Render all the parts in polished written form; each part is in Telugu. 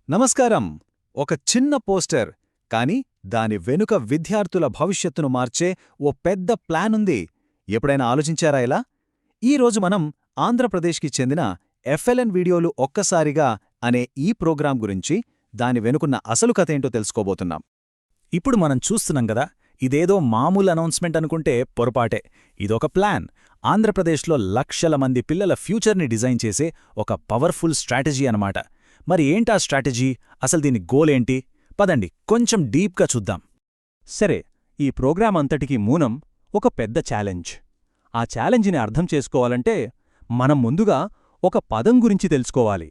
నమస్కారం. ఒక చిన్న పోస్టర్, కానీ దాని వెనుక విద్యార్థుల భవిష్యత్తును మార్చే ఓ పెద్ద ప్లానుంది. ఎప్పుడైనా ఆలోచించారా ఇలా? ఈరోజు మనం ఆంధ్రప్రదేశ్కి చెందిన ఎఫ్ఎల్ఎన్ వీడియోలు ఒక్కసారిగా అనే ఈ ప్రోగ్రాం గురించి, దాని వెనుకున్న అసలు కథేంటో తెలుసుకోబోతున్నాం. ఇప్పుడు మనం చూస్తున్నాం గదా, ఇదేదో మామూలు అనౌన్స్మెంట్ అనుకుంటే పొరపాటే. ఇదొక ప్లాన్. ఆంధ్రప్రదేశ్లో లక్షల మంది పిల్లల ఫ్యూచర్ని డిజైన్ చేసే ఒక పవర్ఫుల్ స్ట్రాటజీ అనమాట. మరి ఏంటా స్ట్రాటజీ? అసలు దీని గోలేంటి? పదండి కొంచెం డీప్గా చూద్దాం. సరే, ఈ ప్రోగ్రాం అంతటికీ మూలం ఒక పెద్ద ఛాలెంజ్. ఆ ఛాలెంజ్ని అర్థం చేసుకోవాలంటే మనం ముందుగా ఒక పదం గురించి తెలుసుకోవాలి.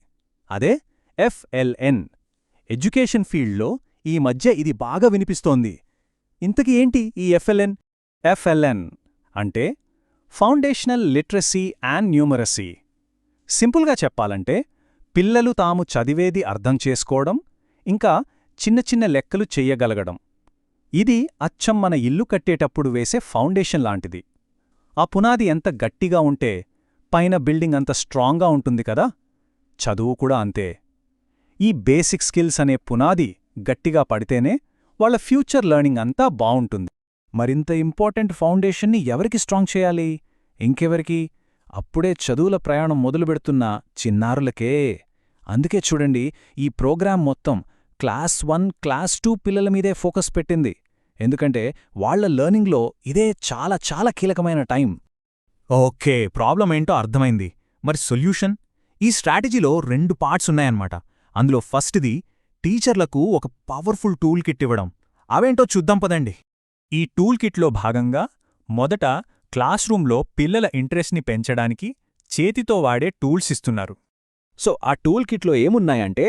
అదే ఎఫ్ఎల్ఎన్. ఎడ్యుకేషన్ ఫీల్డ్లో ఈ మధ్య ఇది బాగా వినిపిస్తోంది. ఇంతకీ ఏంటి ఈ ఎఫ్ఎల్ఎన్? ఎఫ్ఎల్ఎన్ అంటే ఫౌండేషనల్ లిటరసీ అండ్ న్యూమరసీ. సింపుల్గా చెప్పాలంటే పిల్లలు తాము చదివేది అర్థం చేసుకోవడం, ఇంకా చిన్న చిన్న లెక్కలు చెయ్యగలగడం. ఇది అచ్చం మన ఇల్లు కట్టేటప్పుడు వేసే ఫౌండేషన్ లాంటిది. ఆ పునాది ఎంత గట్టిగా ఉంటే పైన బిల్డింగ్ అంత స్ట్రాంగ్గా ఉంటుంది కదా. చదువు కూడా అంతే. ఈ బేసిక్ స్కిల్స్ అనే పునాది గట్టిగా పడితేనే వాళ్ళ ఫ్యూచర్ లెర్నింగ్ అంతా బావుంటుంది. మరింత ఇంపార్టెంట్ ఫౌండేషన్ని ఎవరికి స్ట్రాంగ్ చేయాలి? ఇంకెవరికి? అప్పుడే చదువుల ప్రయాణం మొదలుపెడుతున్న చిన్నారులకే. అందుకే చూడండి, ఈ ప్రోగ్రాం మొత్తం క్లాస్ 1, క్లాస్ 2 పిల్లల మీదే ఫోకస్ పెట్టింది. ఎందుకంటే వాళ్ల లెర్నింగ్లో ఇదే చాలా చాలా కీలకమైన టైం. ఓకే, ప్రాబ్లం ఏంటో అర్థమైంది. మరి సొల్యూషన్? ఈ స్ట్రాటజీలో 2 పార్ట్స్ ఉన్నాయన్నమాట. అందులో ఫస్ట్ది టీచర్లకు ఒక పవర్ఫుల్ టూల్ కిట్ ఇవ్వడం. అవేంటో చూద్దాం పదండి. ఈ టూల్ కిట్లో భాగంగా మొదట క్లాస్ రూంలో పిల్లల ఇంట్రెస్ట్ని పెంచడానికి చేతితో వాడే టూల్స్ ఇస్తున్నారు. సో ఆ టూల్ కిట్లో ఏమున్నాయంటే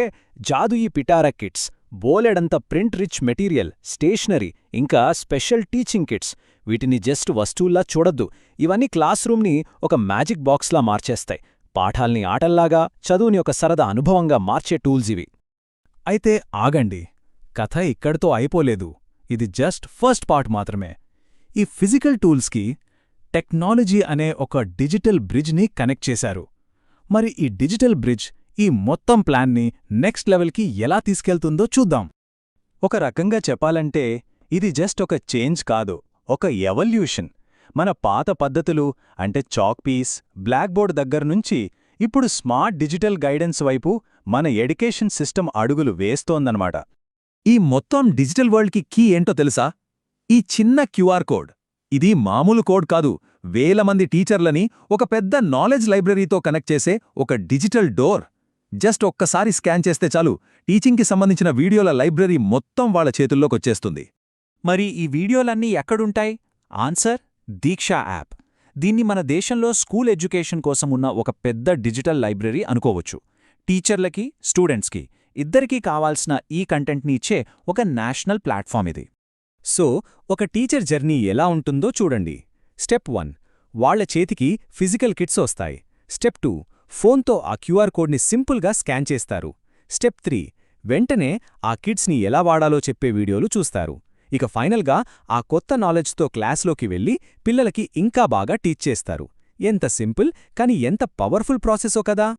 జాదుయి పిటారా కిట్స్, బోలెడంత ప్రింట్ రిచ్ మెటీరియల్, స్టేషనరీ, ఇంకా స్పెషల్ టీచింగ్ కిట్స్. వీటిని జస్ట్ వస్తువుల్లా చూడొద్దు. ఇవన్నీ క్లాస్ రూమ్ని ఒక మ్యాజిక్ బాక్స్లా మార్చేస్తాయి. పాఠాల్ని ఆటల్లాగా, చదువుని ఒక సరదా అనుభవంగా మార్చే టూల్స్ ఇవి. అయితే ఆగండి, కథ ఇక్కడితో అయిపోలేదు. ఇది జస్ట్ ఫస్ట్ పార్ట్ మాత్రమే. ఈ ఫిజికల్ టూల్స్కి టెక్నాలజీ అనే ఒక డిజిటల్ బ్రిడ్జ్ని కనెక్ట్ చేశారు. మరి ఈ డిజిటల్ బ్రిడ్జ్ ఈ మొత్తం ప్లాన్ని నెక్స్ట్ లెవెల్కి ఎలా తీసుకెళ్తుందో చూద్దాం. ఒక రకంగా చెప్పాలంటే ఇది జస్ట్ ఒక చేంజ్ కాదు, ఒక ఎవల్యూషన్. మన పాత పద్ధతులు అంటే చాక్ పీస్, బ్లాక్ బోర్డ్ దగ్గర్నుంచి ఇప్పుడు స్మార్ట్ డిజిటల్ గైడెన్స్ వైపు మన ఎడ్యుకేషన్ సిస్టమ్ అడుగులు వేస్తోందన్నమాట. ఈ మొత్తం డిజిటల్ వరల్డ్కి కీ ఏంటో తెలుసా? ఈ చిన్న క్యూఆర్ కోడ్. ఇది మామూలు కోడ్ కాదు, వేల మంది టీచర్లని ఒక పెద్ద నాలెడ్జ్ లైబ్రరీతో కనెక్ట్ చేసే ఒక డిజిటల్ డోర్. జస్ట్ ఒక్కసారి స్కాన్ చేస్తే చాలు, టీచింగ్కి సంబంధించిన వీడియోల లైబ్రరీ మొత్తం వాళ్ళ చేతుల్లోకొచ్చేస్తుంది. మరి ఈ వీడియోలన్నీ ఎక్కడుంటాయి? ఆన్సర్ దీక్షా యాప్. దీన్ని మన దేశంలో స్కూల్ ఎడ్యుకేషన్ కోసం ఉన్న ఒక పెద్ద డిజిటల్ లైబ్రరీ అనుకోవచ్చు. టీచర్లకి, స్టూడెంట్స్కి ఇద్దరికీ కావాల్సిన ఈ కంటెంట్ని ఇచ్చే ఒక నేషనల్ ప్లాట్ఫామ్ ఇది. సో ఒక టీచర్ జర్నీ ఎలా ఉంటుందో చూడండి. స్టెప్ 1, వాళ్ల చేతికి ఫిజికల్ కిట్స్ వస్తాయి. స్టెప్ 2, ఫోన్తో ఆ క్యూఆర్ కోడ్ని సింపుల్గా స్కాన్ చేస్తారు. స్టెప్ 3, వెంటనే ఆ కిట్స్ని ఎలా వాడాలో చెప్పే వీడియోలు చూస్తారు. ఇక ఫైనల్గా ఆ కొత్త నాలెడ్జ్తో క్లాస్లోకి వెళ్ళి పిల్లలకి ఇంకా బాగా టీచ్ చేస్తారు. ఎంత సింపుల్, కానీ ఎంత పవర్ఫుల్ ప్రాసెసో కదా.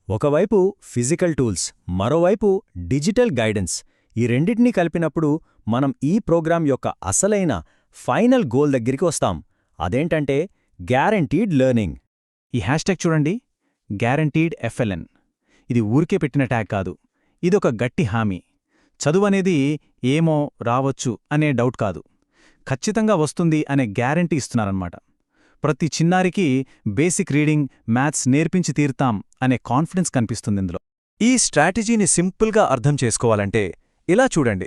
ఒకవైపు ఫిజికల్ టూల్స్, మరోవైపు డిజిటల్ గైడెన్స్. ఈ రెండింటినీ కలిపినప్పుడు మనం ఈ ప్రోగ్రాం యొక్క అసలైన ఫైనల్ గోల్ దగ్గరికి వస్తాం. అదేంటంటే గ్యారంటీడ్ లెర్నింగ్. ఈ హ్యాష్ట్యాగ్ చూడండి, గ్యారంటీడ్ ఎఫ్ఎల్ఎన్. ఇది ఊరికే పెట్టిన ట్యాగ్ కాదు, ఇదొక గట్టి హామీ. చదువనేది ఏమో రావచ్చు అనే డౌట్ కాదు, ఖచ్చితంగా వస్తుంది అనే గ్యారంటీ ఇస్తున్నారన్నమాట. ప్రతి చిన్నారికి బేసిక్ రీడింగ్, మ్యాథ్స్ నేర్పించి తీరుతాం అనే కాన్ఫిడెన్స్ కనిపిస్తుంది ఇందులో. ఈ స్ట్రాటజీని సింపుల్గా అర్థం చేసుకోవాలంటే ఇలా చూడండి.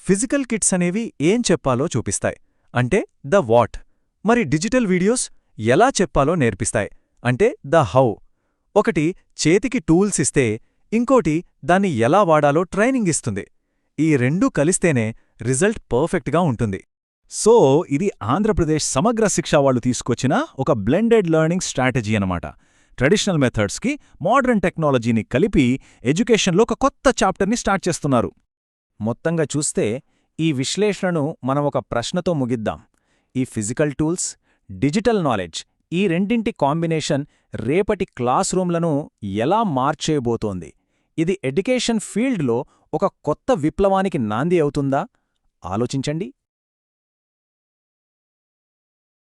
ఫిజికల్ కిట్స్ అనేవి ఏం చెప్పాలో చూపిస్తాయి, అంటే ద వాట్. మరి డిజిటల్ వీడియోస్ ఎలా చెప్పాలో నేర్పిస్తాయి, అంటే ద హౌ. ఒకటి చేతికి టూల్స్ ఇస్తే, ఇంకోటి దాన్ని ఎలా వాడాలో ట్రైనింగ్ ఇస్తుంది. ఈ రెండూ కలిస్తేనే రిజల్ట్ పర్ఫెక్ట్గా ఉంటుంది. సో ఇది ఆంధ్రప్రదేశ్ సమగ్ర శిక్ష వాళ్ళు తీసుకొచ్చిన ఒక బ్లెండెడ్ లెర్నింగ్ స్ట్రాటజీ అనమాట. ట్రెడిషనల్ మెథడ్స్కి మోడర్న్ టెక్నాలజీని కలిపి ఎడ్యుకేషన్లో ఒక కొత్త చాప్టర్ని స్టార్ట్ చేస్తున్నారు. మొత్తంగా చూస్తే ఈ విశ్లేషణను మనం ఒక ప్రశ్నతో ముగిద్దాం. ఈ ఫిజికల్ టూల్స్, డిజిటల్ నాలెడ్జ్, ఈ రెండింటి కాంబినేషన్ రేపటి క్లాస్ రూమ్లను ఎలా మార్చేయబోతోంది? ఇది ఎడ్యుకేషన్ ఫీల్డ్లో ఒక కొత్త విప్లవానికి నాంది అవుతుందా? ఆలోచించండి.